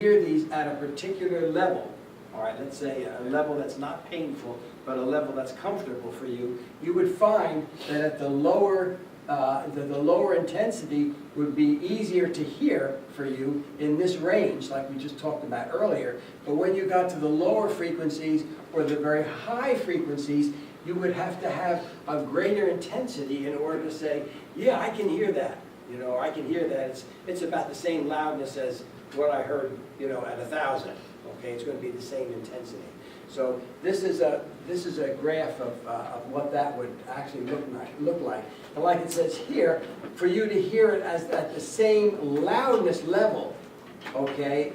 hear these at a particular level, all right, let's say a level that's not painful, but a level that's comfortable for you, you would find that at the lower intensity would be easier to hear for you in this range, like we just talked about earlier. But when you got to the lower frequencies or the very high frequencies, you would have to have a greater intensity in order to say, yeah, I can hear that. You know, I can hear that. It's about the same loudness as what I heard, you know, at 1,000. Okay, it's going to be the same intensity. So this is a graph of what that would actually look like. And like it says here, for you to hear it as at the same loudness level, okay,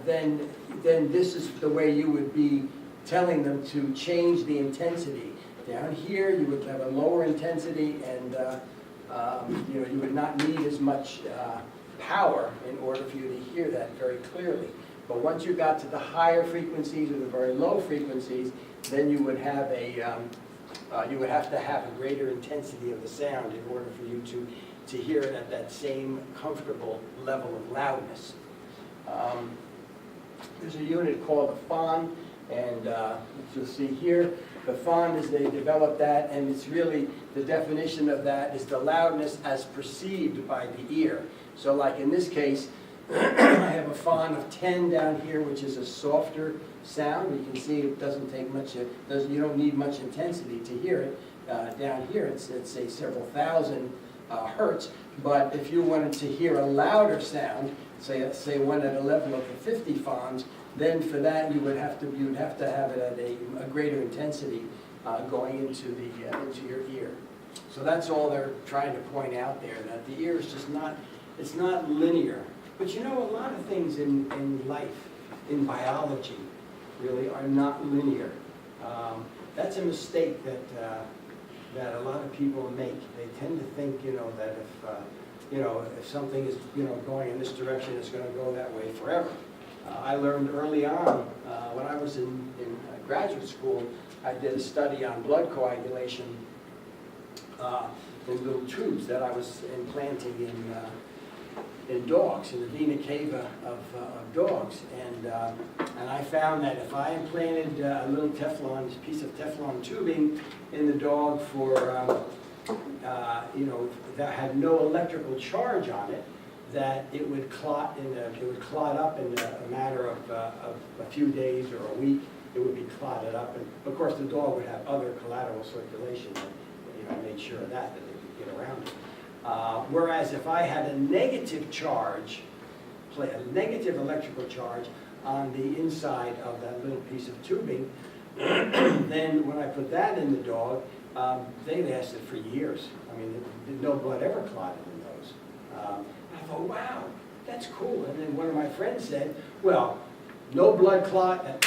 then this is the way you would be telling them to change the intensity. Down here, you would have a lower intensity, and you know, you would not need as much power in order for you to hear that very clearly. But once you got to the higher frequencies or the very low frequencies, then you would have you would have to have a greater intensity of the sound in order for you to hear it at that same comfortable level of loudness. There's a unit called a FON, and you'll see here, the FON is they developed that, and it's really, the definition of that is the loudness as perceived by the ear. So like in this case, I have a FON of 10 down here, which is a softer sound. You can see it doesn't take much, you don't need much intensity to hear it. Down here, it's say several thousand hertz. But if you wanted to hear a louder sound, say one at a level of the 50 FONs, then for that you would have to have it at a greater intensity going into your ear. So that's all they're trying to point out there, that the ear is just not, it's not linear. But you know, a lot of things in life, in biology, really are not linear. That's a mistake that a lot of people make. They tend to think, you know, that if something is, you know, going in this direction, it's going to go that way forever. I learned early on, when I was in graduate school, I did a study on blood coagulation in little tubes that I was implanting in dogs, in the vena cava of dogs. And I found that if I implanted a little piece of Teflon tubing in the dog for, you know, that had no electrical charge on it, that it would clot up in a matter of a few days or a week. It would be clotted up, and of course the dog would have other collateral circulation that, you know, made sure of that they could get around it. Whereas if I had a negative charge, a negative electrical charge on the inside of that little piece of tubing, then when I put that in the dog, they lasted for years. I mean, no blood ever clotted in those. I thought, wow, that's cool. And then one of my friends said, well, no blood clot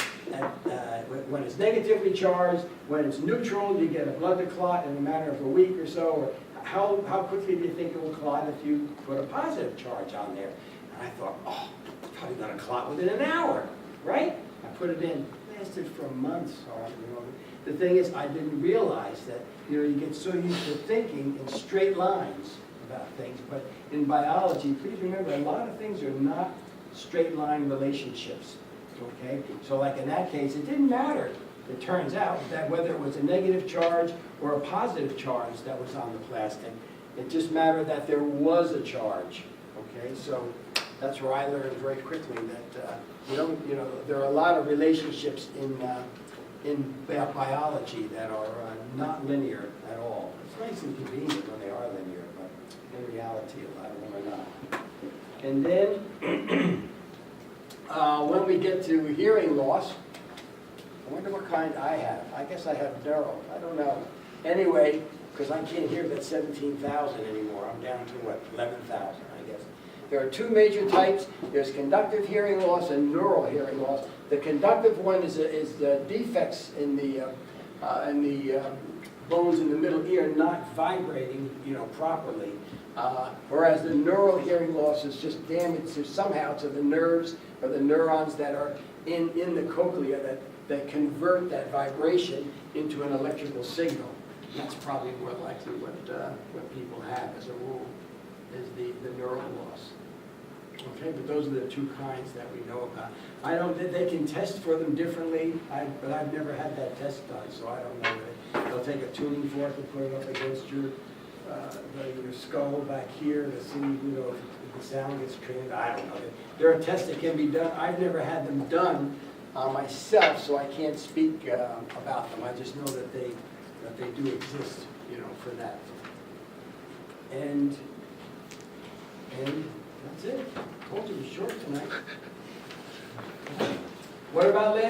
when it's negatively charged. When it's neutral, you get a blood clot in a matter of a week or so. Or how quickly do you think it will clot if you put a positive charge on there? And I thought, oh, it's probably going to clot within an hour, right? I put it in. It lasted for months. You know. The thing is, I didn't realize that, you know, you get so used to thinking in straight lines about things, but in biology, please remember, a lot of things are not straight line relationships, okay? So like in that case, it didn't matter, it turns out, that whether it was a negative charge or a positive charge that was on the plastic, it just mattered that there was a charge, okay? So that's where I learned very quickly that, you know, there are a lot of relationships in biology that are not linear at all. It's nice and convenient when they are linear, but in reality, a lot of them are not. And then, when we get to hearing loss, I wonder what kind I have. I guess I have neural. I don't know. Anyway, because I can't hear that 17,000 anymore. I'm down to, what, 11,000, I guess. There are two major types. There's conductive hearing loss and neural hearing loss. The conductive one is the defects in the bones in the middle ear not vibrating, you know, properly. Whereas the neural hearing loss is just damage somehow to the nerves or the neurons that are in the cochlea that convert that vibration into an electrical signal. And that's probably more likely what people have as a rule, is the neural loss. Okay, but those are the two kinds that we know about. I don't, they can test for them differently, but I've never had that test done, so I don't know. They'll take a tuning fork and put it up against your skull back here to see, if the sound gets trained. I don't know. There are tests that can be done. I've never had them done myself, so I can't speak about them. I just know that they do exist, for that. And that's it. Told you it was short tonight. What about the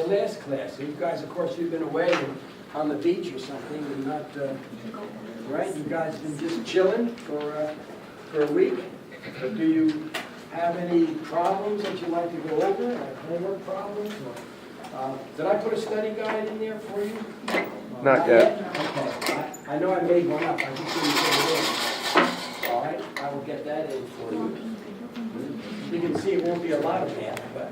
last class? You guys, of course, you've been away and on the beach or something, and not, right? You guys been just chilling for a week? Or do you have any problems that you'd like to go over, like homework problems? Or, did I put a study guide in there for you? Not yet. Okay. I know I made one up. I just didn't put it in. All right, I will get that in for you. You can see it won't be a lot of math, but